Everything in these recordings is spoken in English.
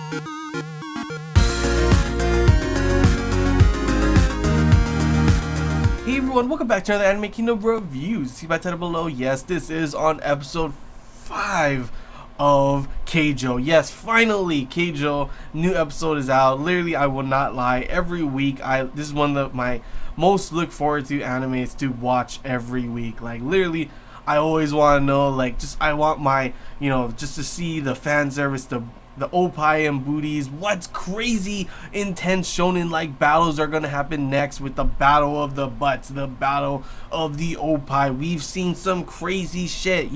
Hey everyone, welcome back to another Anime Kingdom reviews. See my title below? Yes, this is on episode 5 of Keijo. Yes, finally, Keijo, new episode is out. Literally, I will not lie, every week, this is one of my most look forward to animes to watch every week. Like, literally, I always want to know, like, I want my, just to see the fan service, the opai and booties, what's crazy intense shonen like battles are gonna happen next with the battle of the butts, the battle of the opai. We've seen some crazy shit,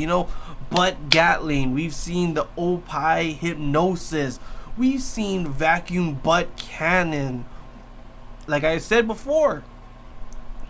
butt gatling. We've seen the opai hypnosis. We've seen vacuum butt cannon. Like I said before,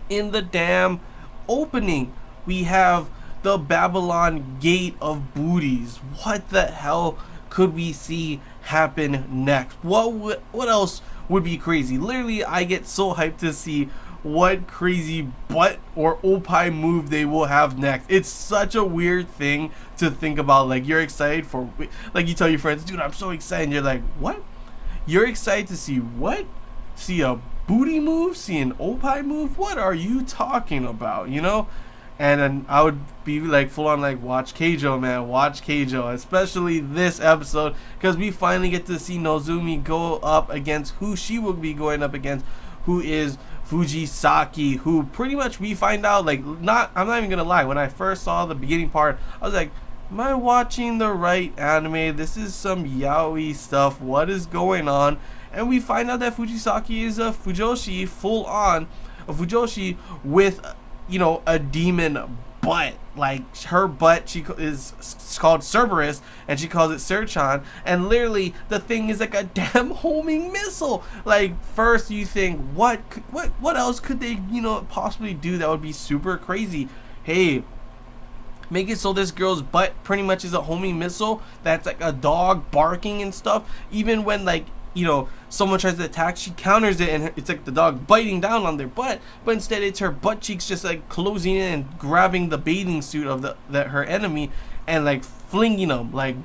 in the damn opening, we have the Babylon Gate of booties. What the hell could we see happen next? What else would be crazy? Literally, I get so hyped to see what crazy butt or opai move they will have next. It's such a weird thing to think about. Like, you're excited for, like, you tell your friends, dude, I'm so excited, and you're like, what? You're excited to see what? See a booty move? See an opai move? What are you talking about, And then I would be like full on like, watch Keijo, man, watch Keijo, especially this episode, because we finally get to see Nozomi go up against who she will be going up against, who is Fujisaki, who pretty much we find out, like, I'm not even gonna lie, when I first saw the beginning part, I was like, am I watching the right anime? This is some yaoi stuff, what is going on? And we find out that Fujisaki is a Fujoshi, full on a Fujoshi with a demon butt. Like, her butt, is called Cerberus, and she calls it Serchan, and literally the thing is like a damn homing missile. Like, first you think, what else could they possibly do that would be super crazy? Hey, make it so this girl's butt pretty much is a homing missile that's like a dog barking and stuff. Even when, like, someone tries to attack, she counters it, and it's like the dog biting down on their butt, but instead it's her butt cheeks just like closing in and grabbing the bathing suit of her enemy and like flinging them. Like,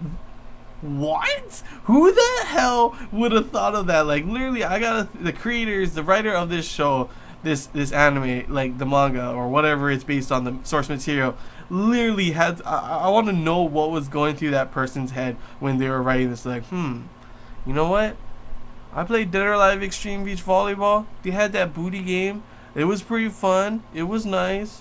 what? Who the hell would have thought of that? Like, literally, the creators, the writer of this show, this anime, like the manga or whatever it's based on, the source material, literally had, I want to know what was going through that person's head when they were writing this. Like, you know what? I played Dead or Alive Extreme Beach Volleyball. They had that booty game. It was pretty fun. It was nice.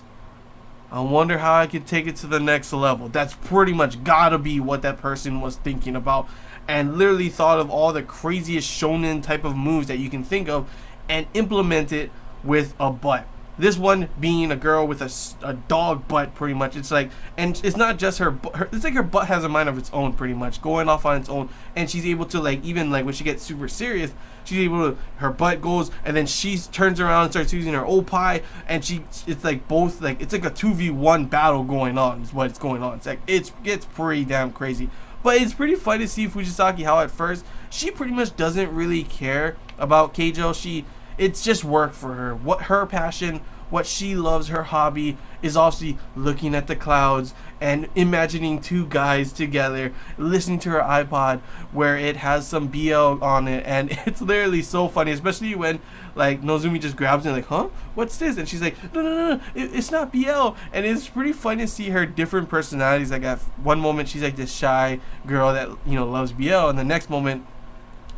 I wonder how I could take it to the next level. That's pretty much gotta be what that person was thinking about, and literally thought of all the craziest shonen type of moves that you can think of and implement it with a butt. This one being a girl with a dog butt, pretty much. It's like, and it's not just her, it's like her butt has a mind of its own, pretty much, going off on its own. And she's able to, like, even like when she gets super serious, she's able to, her butt goes, and then she turns around and starts using her opai, and it's like both, like, it's like a 2v1 battle going on, is what it's going on. It's like, it's pretty damn crazy. But it's pretty fun to see Fujisaki, how at first, she pretty much doesn't really care about Keijo. It's just work for her. What her passion, what she loves, her hobby is obviously looking at the clouds and imagining two guys together, listening to her iPod where it has some BL on it, and it's literally so funny, especially when, like, Nozomi just grabs it and like, huh? What's this? And she's like, no, it's not BL. And it's pretty funny to see her different personalities. Like, at one moment she's like this shy girl that, loves BL, and the next moment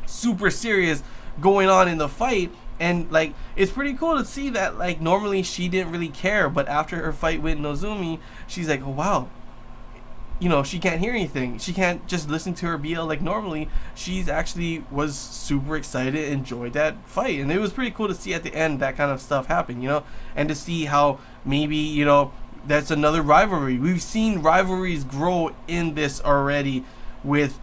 super serious going on in the fight. And, like, it's pretty cool to see that, like, normally she didn't really care, but after her fight with Nozomi, she's like, oh wow, she can't hear anything, she can't just listen to her BL like normally. She's actually was super excited, enjoyed that fight, and it was pretty cool to see at the end that kind of stuff happen, and to see how maybe, that's another rivalry. We've seen rivalries grow in this already with,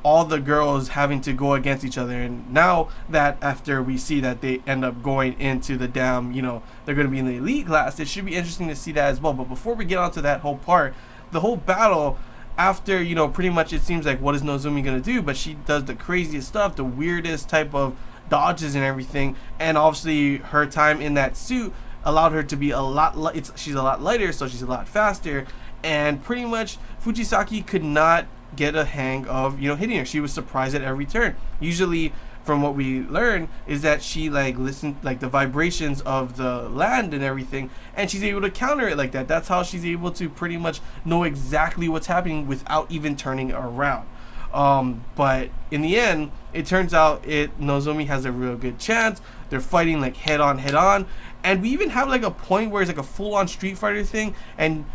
all the girls having to go against each other. And now that after we see that they end up going into the damn, they're going to be in the elite class, it should be interesting to see that as well. But before we get onto that whole part, the whole battle, after, pretty much it seems like, what is Nozomi going to do? But she does the craziest stuff, the weirdest type of dodges and everything. And obviously her time in that suit allowed her to be a lot, she's a lot lighter, so she's a lot faster. And pretty much Fujisaki could not get a hang of, you know, hitting her. She was surprised at every turn. Usually, from what we learn, is that she like listened like the vibrations of the land and everything, and she's able to counter it like that. That's how she's able to pretty much know exactly what's happening without even turning around. But in the end, it turns out Nozomi has a real good chance. They're fighting like head on, and we even have like a point where it's like a full-on Street Fighter thing, and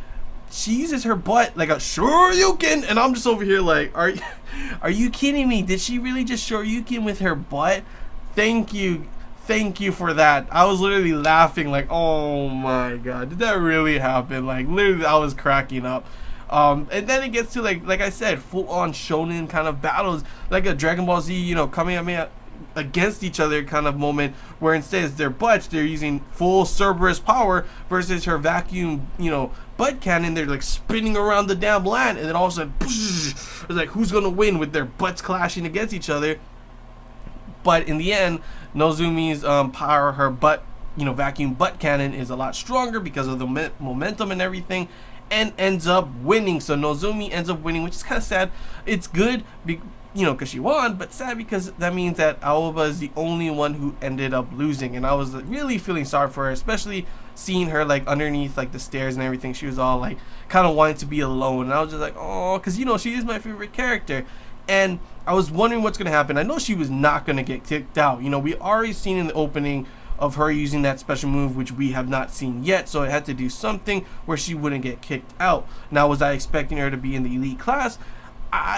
she uses her butt like a shoryuken, and I'm just over here like, are you kidding me? Did she really just shoryuken with her butt? Thank you for that. I was literally laughing like, oh my god, did that really happen? Like literally, I was cracking up. And then it gets to like I said, full-on shonen kind of battles, like a Dragon Ball Z, you know, coming at me against each other kind of moment, where instead of their butts, they're using full Cerberus power versus her vacuum, you know, butt cannon. They're like spinning around the damn land, and then all of a sudden, it's like, who's gonna win with their butts clashing against each other? But in the end, Nozumi's power, her butt, you know, vacuum butt cannon is a lot stronger because of the momentum and everything, and ends up winning. So Nozumi ends up winning, which is kind of sad. It's good, you know, because she won, but sad because that means that Aoba is the only one who ended up losing. And I was really feeling sorry for her, especially seeing her like underneath like the stairs and everything. She was all like kind of wanting to be alone, and I was just like, oh, because you know, she is my favorite character. And I was wondering what's gonna happen. I know she was not gonna get kicked out. You know, we already seen in the opening of her using that special move, which we have not seen yet, so it had to do something where she wouldn't get kicked out. Now, was I expecting her to be in the elite class?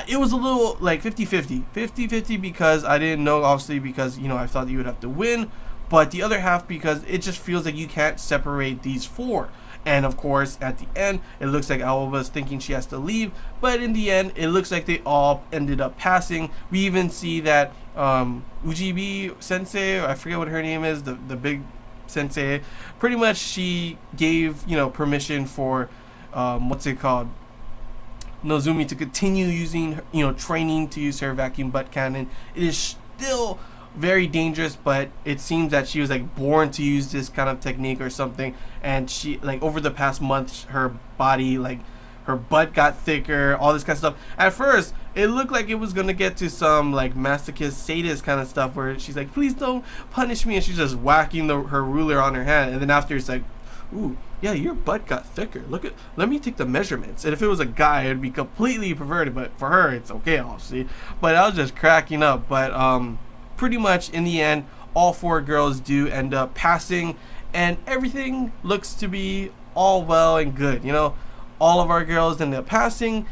It was a little like 50-50 because I didn't know, obviously, because, you know, I thought you would have to win, but the other half because it just feels like you can't separate these four. And of course, at the end, it looks like Aoba's thinking she has to leave, but in the end, it looks like they all ended up passing. We even see that Ujibi Sensei, I forget what her name is, the big sensei, pretty much she gave, you know, permission for Nozumi to continue using, you know, training to use her vacuum butt cannon. It is still very dangerous, but it seems that she was like born to use this kind of technique or something, and she like over the past month, her body, like her butt got thicker, all this kind of stuff. At first it looked like it was gonna get to some like masochist sadist kind of stuff where she's like, please don't punish me, and she's just whacking her ruler on her hand, and then after it's like, ooh, yeah, your butt got thicker, let me take the measurements. And if it was a guy, it'd be completely perverted, but for her it's okay, obviously. But I was just cracking up. But pretty much in the end, all four girls do end up passing, and everything looks to be all well and good. You know, all of our girls end up passing.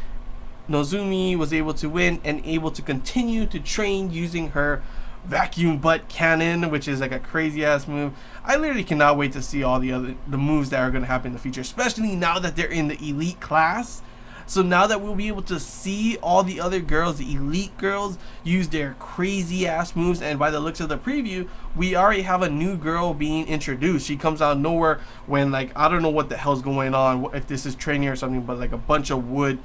Nozumi was able to win and able to continue to train using her vacuum butt cannon, which is like a crazy ass move. I literally cannot wait to see all the moves that are going to happen in the future, especially now that they're in the elite class. So now that we'll be able to see all the other girls, the elite girls, use their crazy ass moves, and by the looks of the preview, we already have a new girl being introduced. She comes out of nowhere when, like, I don't know what the hell's going on, if this is training or something, but like a bunch of wood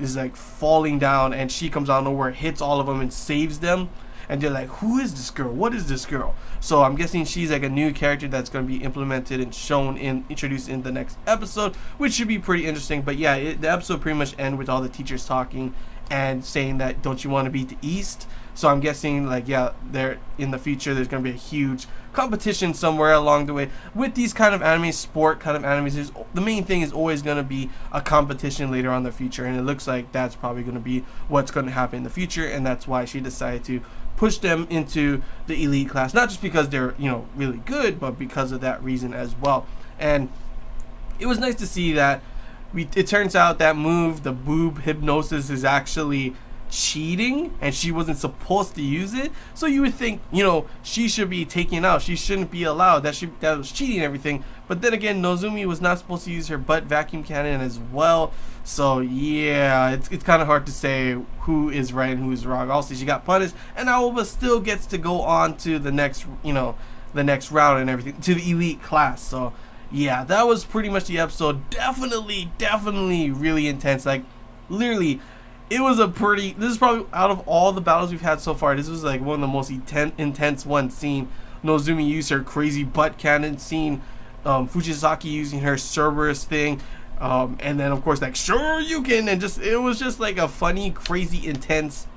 is like falling down, and she comes out of nowhere, hits all of them and saves them. And they're like, who is this girl? What is this girl? So I'm guessing she's like a new character that's going to be implemented and introduced in the next episode, which should be pretty interesting. But yeah, the episode pretty much ends with all the teachers talking and saying that, don't you want to beat the East? So I'm guessing, like, yeah, there in the future there's going to be a huge competition somewhere along the way with these kind of anime, sport kind of animes. The main thing is always going to be a competition later on in the future, and it looks like that's probably going to be what's going to happen in the future, and that's why she decided to push them into the elite class, not just because they're, you know, really good, but because of that reason as well. And it was nice to see that it turns out that move, the boob hypnosis, is actually cheating, and she wasn't supposed to use it. So you would think, you know, she should be taken out, she shouldn't be allowed, that was cheating and everything. But then again, Nozumi was not supposed to use her butt vacuum cannon as well. So yeah, it's kind of hard to say who is right and who is wrong. Also, she got punished, and Aoba still gets to go on to the next, you know, the next round and everything, to the elite class. So yeah, that was pretty much the episode. Definitely really intense. Like, literally, it was this is probably, out of all the battles we've had so far, this was like one of the most intense ones. Seeing Nozumi use her crazy butt cannon, seeing Fujisaki using her Cerberus thing, And then of course like sure you can, and just it was just like a funny, crazy, intense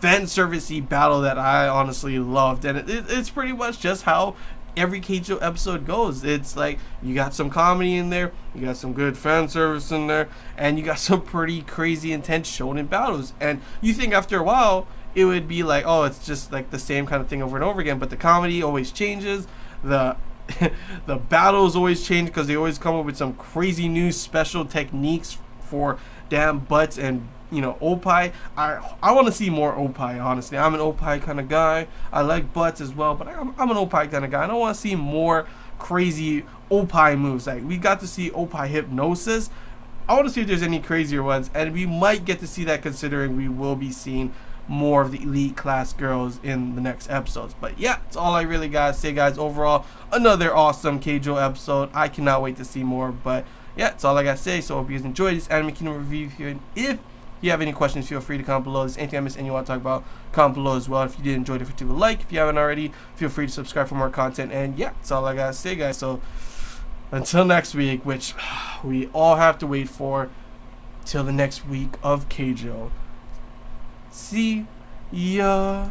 fan servicey battle that I honestly loved, and it's pretty much just how every Keijo episode goes. It's like you got some comedy in there, you got some good fan service in there, and you got some pretty crazy intense shonen battles. And you think after a while it would be like, oh, it's just like the same kind of thing over and over again, but the comedy always changes, the the battles always change because they always come up with some crazy new special techniques for damn butts and opai. I want to see more opai, honestly. I'm an opai kind of guy. I like butts as well, but I'm an opai kind of guy. I don't want to see more crazy opai moves. Like we got to see opai hypnosis. I want to see if there's any crazier ones, and we might get to see that considering we will be seeing more of the elite class girls in the next episodes. But yeah, that's all I really gotta say, guys. Overall, another awesome Keijo episode. I cannot wait to see more. But yeah, that's all I gotta say. So I hope you guys enjoyed this Anime Kingdom review here. If you have any questions, feel free to comment below. If there's anything I missed and you want to talk about, comment below as well. If you did enjoy it, leave a like. If you haven't already, feel free to subscribe for more content. And yeah, that's all I gotta say, guys. So until next week, which we all have to wait for, till the next week of Keijo. See ya.